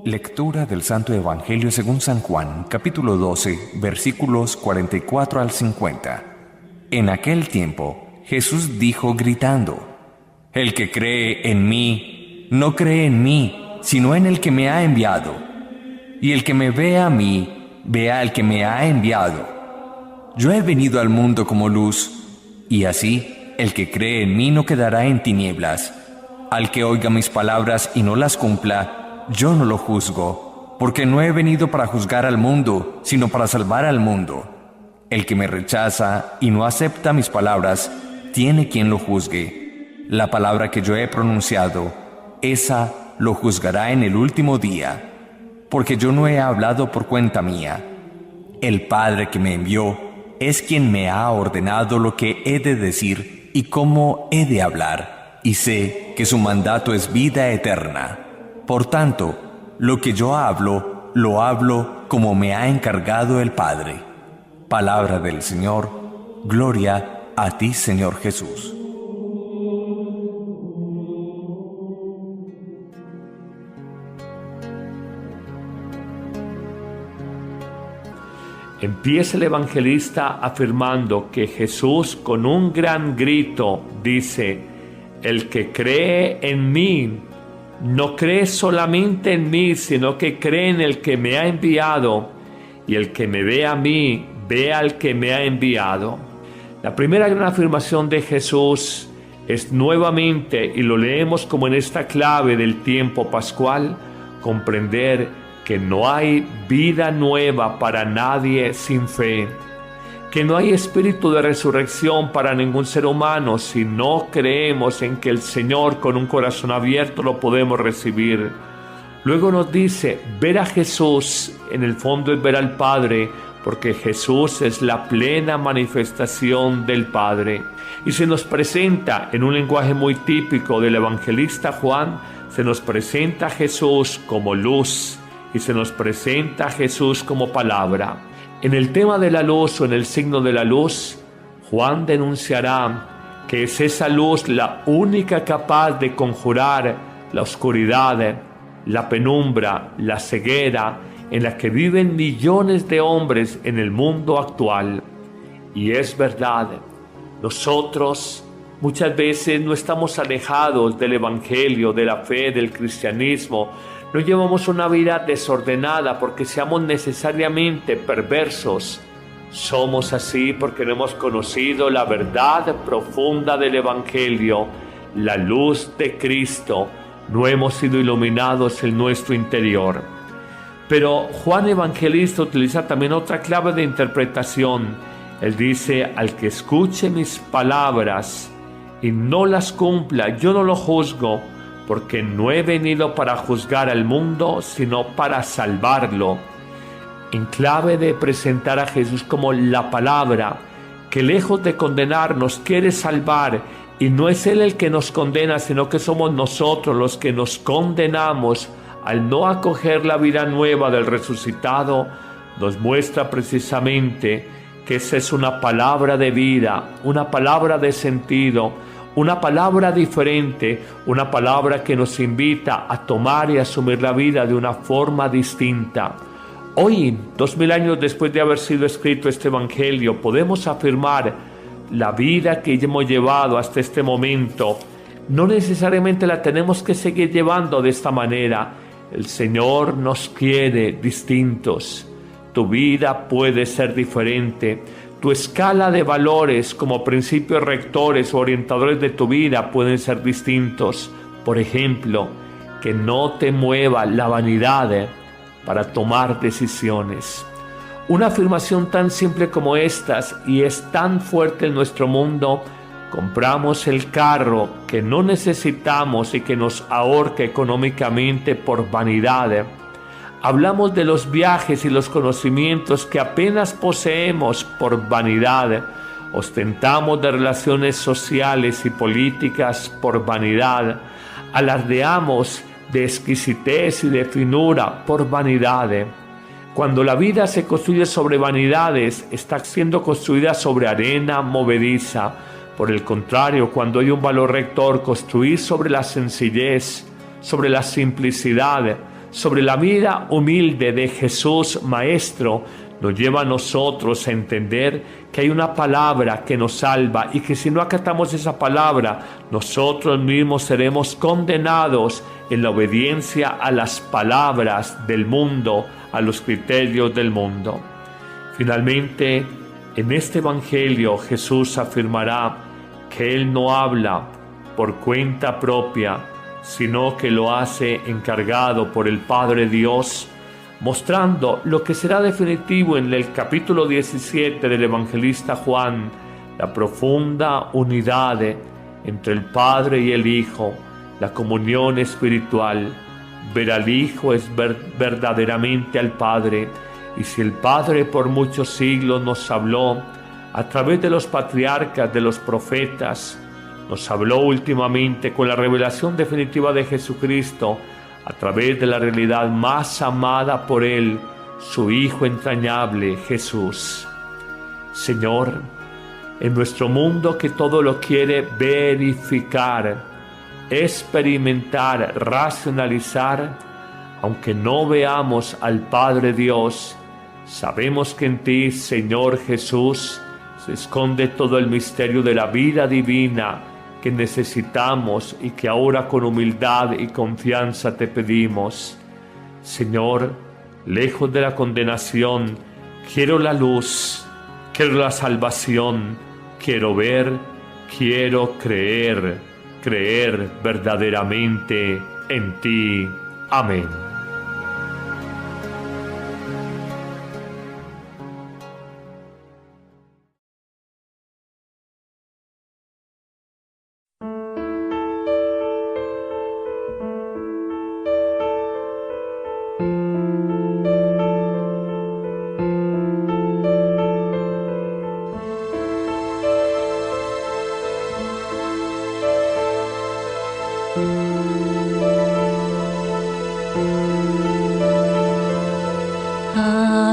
Lectura del Santo Evangelio según San Juan, capítulo 12, versículos 44 al 50. En aquel tiempo, Jesús dijo gritando: El que cree en mí, no cree en mí, sino en el que me ha enviado. Y el que me ve a mí, ve al que me ha enviado. Yo he venido al mundo como luz, y así el que cree en mí no quedará en tinieblas. Al que oiga mis palabras y no las cumpla, yo no lo juzgo, porque no he venido para juzgar al mundo, sino para salvar al mundo. El que me rechaza y no acepta mis palabras, tiene quien lo juzgue. La palabra que yo he pronunciado, esa lo juzgará en el último día, porque yo no he hablado por cuenta mía. El Padre que me envió es quien me ha ordenado lo que he de decir y cómo he de hablar, y sé que su mandato es vida eterna. Por tanto, lo que yo hablo, lo hablo como me ha encargado el Padre. Palabra del Señor. Gloria a ti, Señor Jesús. Empieza el evangelista afirmando que Jesús con un gran grito dice: el que cree en mí, no cree solamente en mí, sino que cree en el que me ha enviado, y el que me ve a mí, ve al que me ha enviado. La primera gran afirmación de Jesús es nuevamente, y lo leemos como en esta clave del tiempo pascual, comprender que no hay vida nueva para nadie sin fe, que no hay espíritu de resurrección para ningún ser humano si no creemos en que el Señor con un corazón abierto lo podemos recibir. Luego nos dice, ver a Jesús en el fondo es ver al Padre, porque Jesús es la plena manifestación del Padre. Y se nos presenta en un lenguaje muy típico del evangelista Juan, se nos presenta a Jesús como luz y se nos presenta a Jesús como palabra. En el tema de la luz o en el signo de la luz, Juan denunciará que es esa luz la única capaz de conjurar la oscuridad, la penumbra, la ceguera en la que viven millones de hombres en el mundo actual. Y es verdad, nosotros muchas veces no estamos alejados del evangelio, de la fe, del cristianismo. No llevamos una vida desordenada porque seamos necesariamente perversos. Somos así porque no hemos conocido la verdad profunda del Evangelio, la luz de Cristo. No hemos sido iluminados en nuestro interior. Pero Juan Evangelista utiliza también otra clave de interpretación. Él dice: al que escuche mis palabras y no las cumpla, yo no lo juzgo, porque no he venido para juzgar al mundo, sino para salvarlo. En clave de presentar a Jesús como la palabra, que lejos de condenar nos quiere salvar, y no es Él el que nos condena, sino que somos nosotros los que nos condenamos al no acoger la vida nueva del resucitado, nos muestra precisamente que esa es una palabra de vida, una palabra de sentido, una palabra diferente, una palabra que nos invita a tomar y asumir la vida de una forma distinta. Hoy, 2000 años después de haber sido escrito este Evangelio, podemos afirmar la vida que hemos llevado hasta este momento. No necesariamente la tenemos que seguir llevando de esta manera. El Señor nos quiere distintos. Tu vida puede ser diferente. Tu escala de valores como principios rectores o orientadores de tu vida pueden ser distintos. Por ejemplo, que no te mueva la vanidad para tomar decisiones. Una afirmación tan simple como estas, y es tan fuerte en nuestro mundo: compramos el carro que no necesitamos y que nos ahorca económicamente por vanidad. Hablamos de los viajes y los conocimientos que apenas poseemos por vanidad. Ostentamos de relaciones sociales y políticas por vanidad. Alardeamos de exquisitez y de finura por vanidad. Cuando la vida se construye sobre vanidades, está siendo construida sobre arena movediza. Por el contrario, cuando hay un valor rector, construir sobre la sencillez, sobre la simplicidad, sobre la vida humilde de Jesús Maestro, nos lleva a nosotros a entender que hay una palabra que nos salva y que si no acatamos esa palabra, nosotros mismos seremos condenados en la obediencia a las palabras del mundo, a los criterios del mundo. Finalmente, en este Evangelio Jesús afirmará que Él no habla por cuenta propia, sino que lo hace encargado por el Padre Dios, mostrando lo que será definitivo en el capítulo 17 del evangelista Juan, la profunda unidad entre el Padre y el Hijo, la comunión espiritual. Ver al Hijo es ver verdaderamente al Padre, y si el Padre por muchos siglos nos habló a través de los patriarcas, de los profetas, nos habló últimamente con la revelación definitiva de Jesucristo, a través de la realidad más amada por Él, su Hijo entrañable, Jesús. Señor, en nuestro mundo que todo lo quiere verificar, experimentar, racionalizar, aunque no veamos al Padre Dios, sabemos que en ti, Señor Jesús, se esconde todo el misterio de la vida divina que necesitamos y que ahora con humildad y confianza te pedimos. Señor, lejos de la condenación, quiero la luz, quiero la salvación, quiero ver, quiero creer verdaderamente en ti. Amén.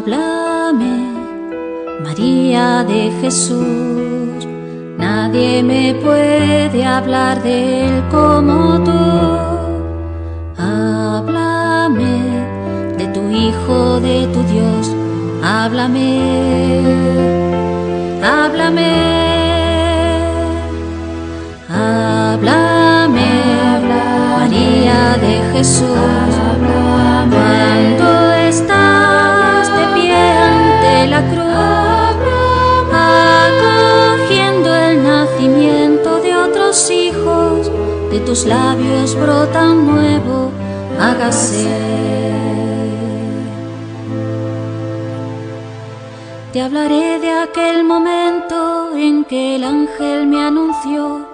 Háblame, María de Jesús, nadie me puede hablar de Él como tú. Háblame de tu Hijo, de tu Dios, háblame, háblame, háblame, María de Jesús, cuando estás de pie ante la cruz, acogiendo el nacimiento de otros hijos, de tus labios brota un nuevo, hágase. Te hablaré de aquel momento en que el ángel me anunció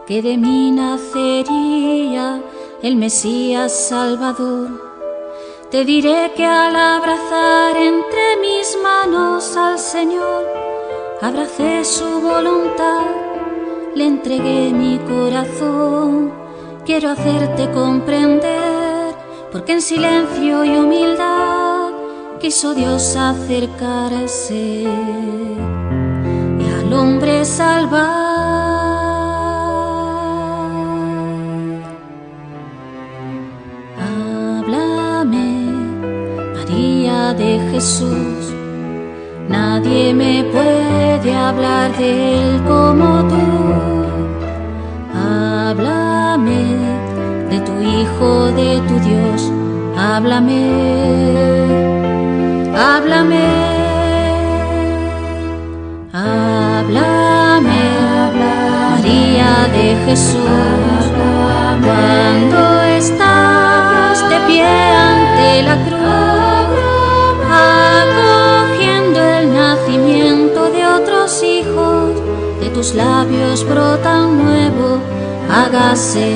que de mí nacería el Mesías Salvador. Te diré que al abrazar entre mis manos al Señor, abracé su voluntad, le entregué mi corazón. Quiero hacerte comprender, porque en silencio y humildad quiso Dios acercarse y al hombre salvar. De Jesús, nadie me puede hablar de Él como tú. Háblame de tu Hijo, de tu Dios, háblame, háblame, háblame, María de Jesús, cuando estás de pie ante la cruz, acogiendo el nacimiento de otros hijos, de tus labios brota un nuevo, hágase.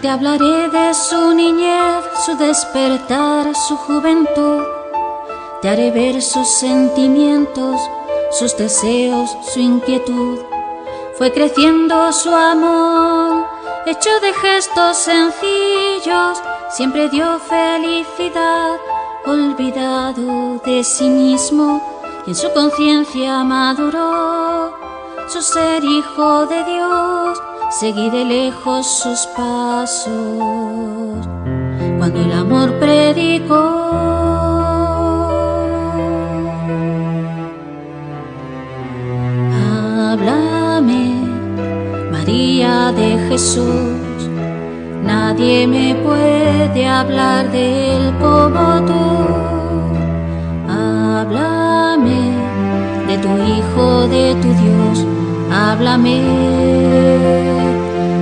Te hablaré de su niñez, su despertar, su juventud. Te haré ver sus sentimientos, sus deseos, su inquietud. Fue creciendo su amor, hecho de gestos sencillos, siempre dio felicidad, olvidado de sí mismo, y en su conciencia maduró su ser hijo de Dios, seguí de lejos sus pasos. Cuando el amor predicó, háblame, María de Jesús, nadie me puede hablar de él como tú. Háblame de tu Hijo, de tu Dios, háblame,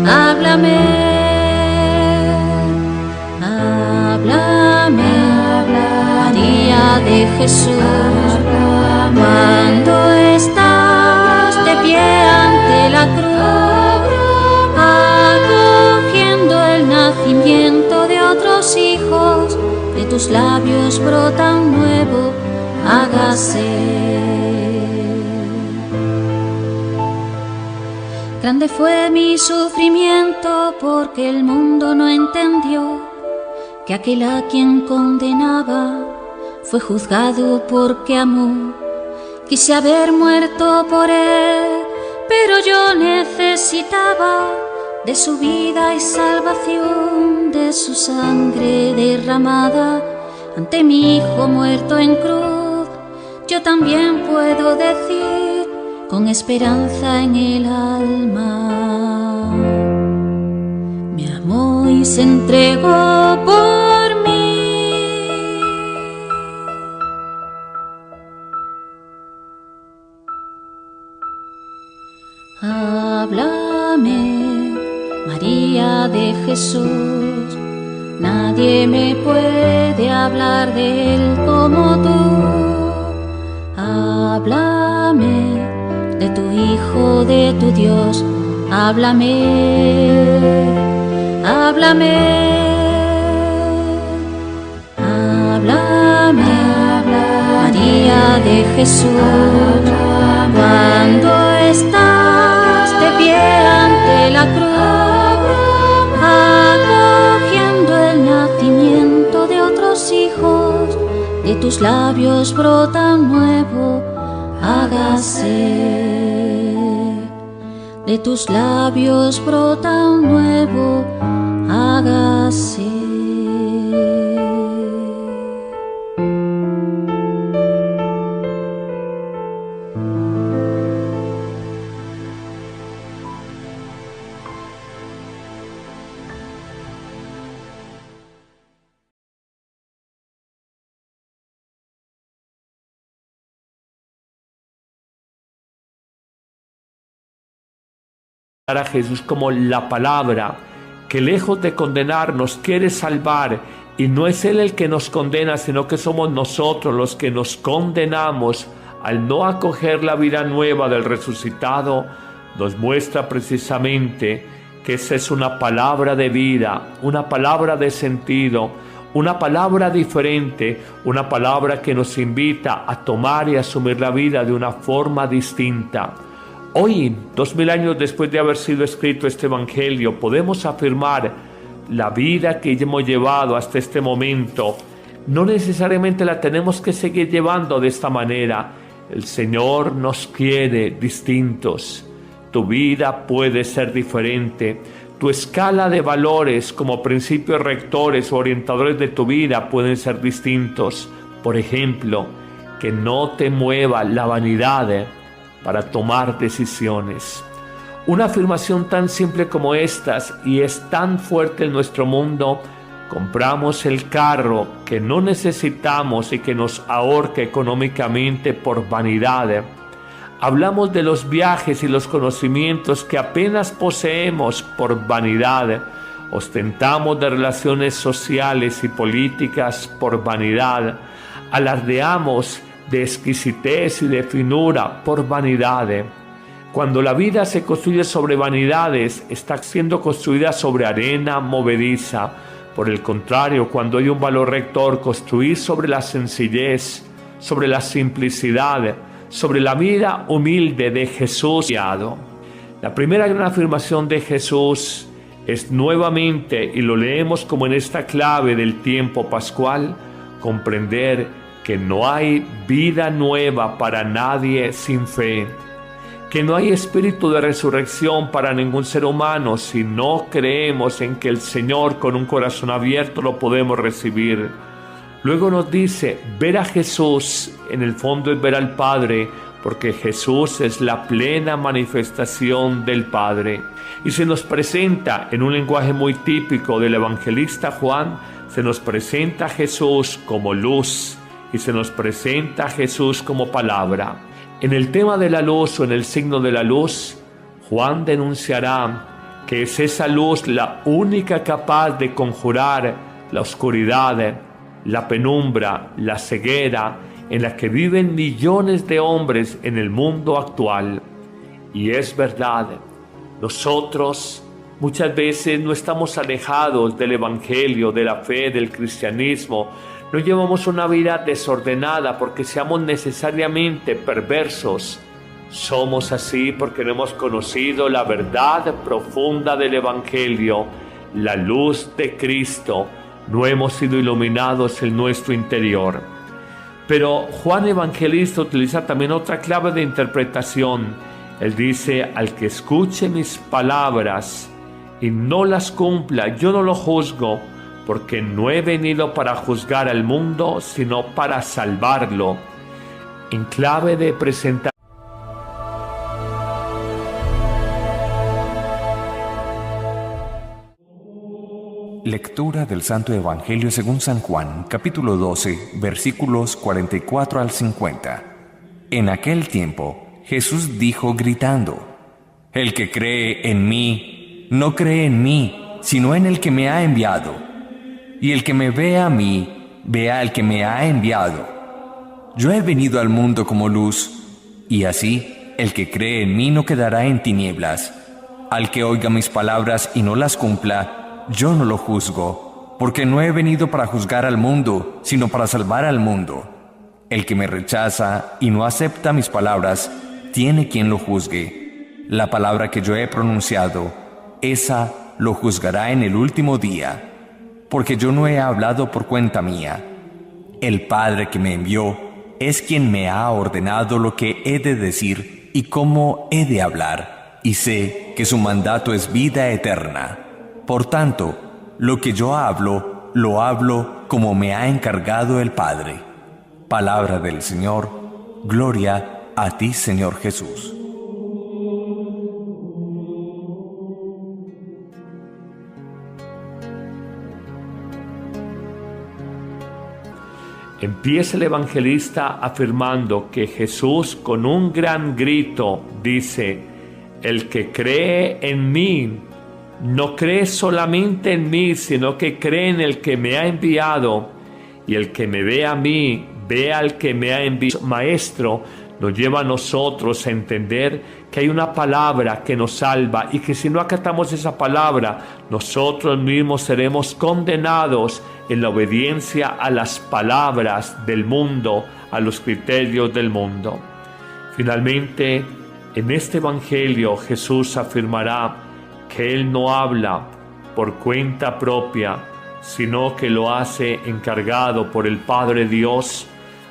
háblame, háblame, María de Jesús, cuando estás de pie ante la cruz, acogiendo el nacimiento de otros hijos, de tus labios brota un nuevo hágase. Grande fue mi sufrimiento porque el mundo no entendió que aquel a quien condenaba fue juzgado porque amó. Quise haber muerto por él, pero yo necesitaba de su vida y salvación, de su sangre derramada. Ante mi Hijo muerto en cruz, yo también puedo decir con esperanza en el alma, me amó y se entregó por mí. Háblame, María de Jesús, nadie me puede hablar de él como tú. Háblame de tu Hijo, de tu Dios, háblame, háblame, háblame, María de Jesús, cuando estás de pie ante la cruz, acogiendo el nacimiento de otros hijos, de tus labios brota un nuevo hágase. De tus labios brota un nuevo hágase. A Jesús como la palabra que lejos de condenar nos quiere salvar, y no es Él el que nos condena, sino que somos nosotros los que nos condenamos al no acoger la vida nueva del resucitado. Nos muestra precisamente que esa es una palabra de vida, una palabra de sentido, una palabra diferente, una palabra que nos invita a tomar y asumir la vida de una forma distinta. Hoy, 2000 años después de haber sido escrito este Evangelio, podemos afirmar la vida que hemos llevado hasta este momento. No necesariamente la tenemos que seguir llevando de esta manera. El Señor nos quiere distintos. Tu vida puede ser diferente. Tu escala de valores como principios rectores o orientadores de tu vida pueden ser distintos. Por ejemplo, que no te mueva la vanidad para tomar decisiones. Una afirmación tan simple como estas, y es tan fuerte en nuestro mundo. Compramos el carro que no necesitamos y que nos ahorca económicamente por vanidad. Hablamos de los viajes y los conocimientos que apenas poseemos por vanidad. Ostentamos de relaciones sociales y políticas por vanidad. Alardeamos de exquisitez y de finura por vanidad. Cuando la vida se construye sobre vanidades, está siendo construida sobre arena movediza. Por el contrario, cuando hay un valor rector, construir sobre la sencillez, sobre la simplicidad, sobre la vida humilde de Jesús. La primera gran afirmación de Jesús es nuevamente, y lo leemos como en esta clave del tiempo pascual, comprender que no hay vida nueva para nadie sin fe, que no hay espíritu de resurrección para ningún ser humano si no creemos en que el Señor con un corazón abierto lo podemos recibir. Luego nos dice, ver a Jesús en el fondo es ver al Padre, porque Jesús es la plena manifestación del Padre. Y se nos presenta en un lenguaje muy típico del evangelista Juan, se nos presenta a Jesús como luz y se nos presenta a Jesús como palabra. En el tema de la luz o en el signo de la luz, Juan denunciará que es esa luz la única capaz de conjurar la oscuridad, la penumbra, la ceguera en la que viven millones de hombres en el mundo actual. Y es verdad, nosotros muchas veces no estamos alejados del evangelio, de la fe, del cristianismo. No llevamos una vida desordenada porque seamos necesariamente perversos. Somos así porque no hemos conocido la verdad profunda del evangelio, la luz de Cristo. No hemos sido iluminados en nuestro interior. Pero Juan Evangelista utiliza también otra clave de interpretación. Él dice, al que escuche mis palabras y no las cumpla, yo no lo juzgo, porque no he venido para juzgar al mundo, sino para salvarlo. En clave de presentar Lectura del Santo Evangelio según San Juan, capítulo 12, versículos 44 al 50. En aquel tiempo, Jesús dijo gritando, el que cree en mí, no cree en mí, sino en el que me ha enviado. Y el que me ve a mí, ve al que me ha enviado. Yo he venido al mundo como luz, y así el que cree en mí no quedará en tinieblas. Al que oiga mis palabras y no las cumpla, yo no lo juzgo, porque no he venido para juzgar al mundo, sino para salvar al mundo. El que me rechaza y no acepta mis palabras, tiene quien lo juzgue. La palabra que yo he pronunciado, esa lo juzgará en el último día, porque yo no he hablado por cuenta mía. El Padre que me envió es quien me ha ordenado lo que he de decir y cómo he de hablar, y sé que su mandato es vida eterna. Por tanto, lo que yo hablo, lo hablo como me ha encargado el Padre. Palabra del Señor, gloria a ti, Señor Jesús. Empieza el evangelista afirmando que Jesús con un gran grito dice, el que cree en mí, no cree solamente en mí, sino que cree en el que me ha enviado. Y el que me ve a mí, ve al que me ha enviado. Maestro, nos lleva a nosotros a entender que hay una palabra que nos salva y que si no acatamos esa palabra, nosotros mismos seremos condenados en la obediencia a las palabras del mundo, a los criterios del mundo. Finalmente, en este evangelio Jesús afirmará que Él no habla por cuenta propia, sino que lo hace encargado por el Padre Dios,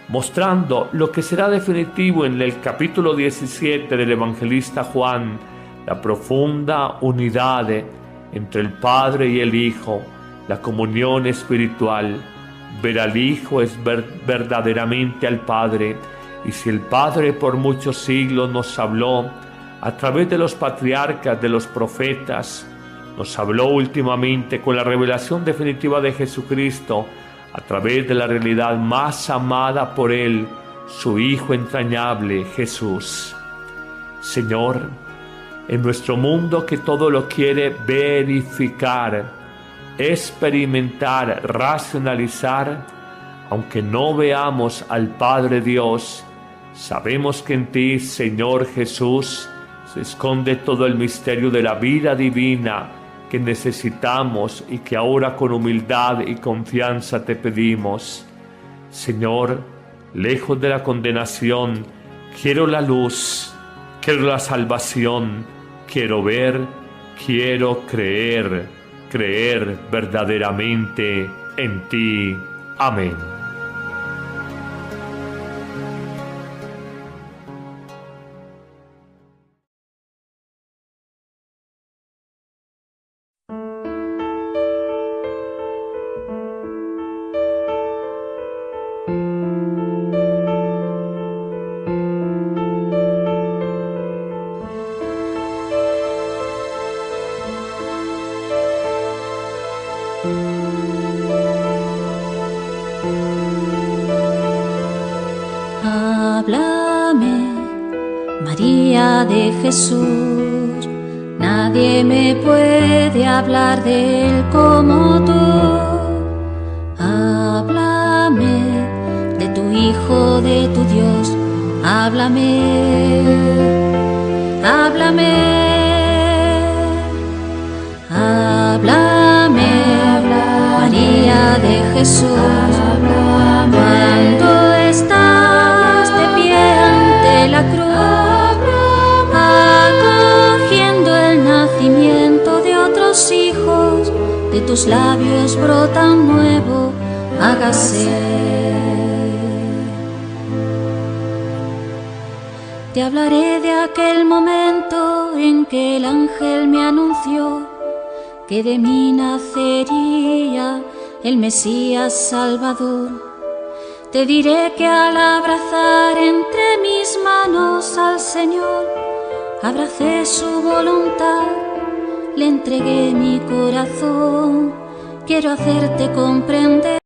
mostrando lo que será definitivo en el capítulo 17 del evangelista Juan, la profunda unidad entre el Padre y el Hijo, la comunión espiritual. Ver al Hijo es ver verdaderamente al Padre, y si el Padre por muchos siglos nos habló a través de los patriarcas, de los profetas, nos habló últimamente con la revelación definitiva de Jesucristo, a través de la realidad más amada por Él, su Hijo entrañable, Jesús. Señor, en nuestro mundo que todo lo quiere verificar, experimentar, racionalizar, aunque no veamos al Padre Dios, sabemos que en ti, Señor Jesús, se esconde todo el misterio de la vida divina que necesitamos y que ahora con humildad y confianza te pedimos. Señor, lejos de la condenación, quiero la luz, quiero la salvación, quiero ver, quiero creer verdaderamente en ti. Amén. Háblame, María de Jesús, nadie me puede hablar de él como tú. Háblame de tu Hijo, de tu Dios, háblame, háblame, háblame, María de Jesús, cuando estás de pie ante la cruz, acogiendo el nacimiento de otros hijos, de tus labios brota un nuevo, hágase. Te hablaré de aquel momento en que el ángel me anunció que de mí nacería el Mesías Salvador. Te diré que al abrazar entre mis manos al Señor, abracé su voluntad, le entregué mi corazón. Quiero hacerte comprender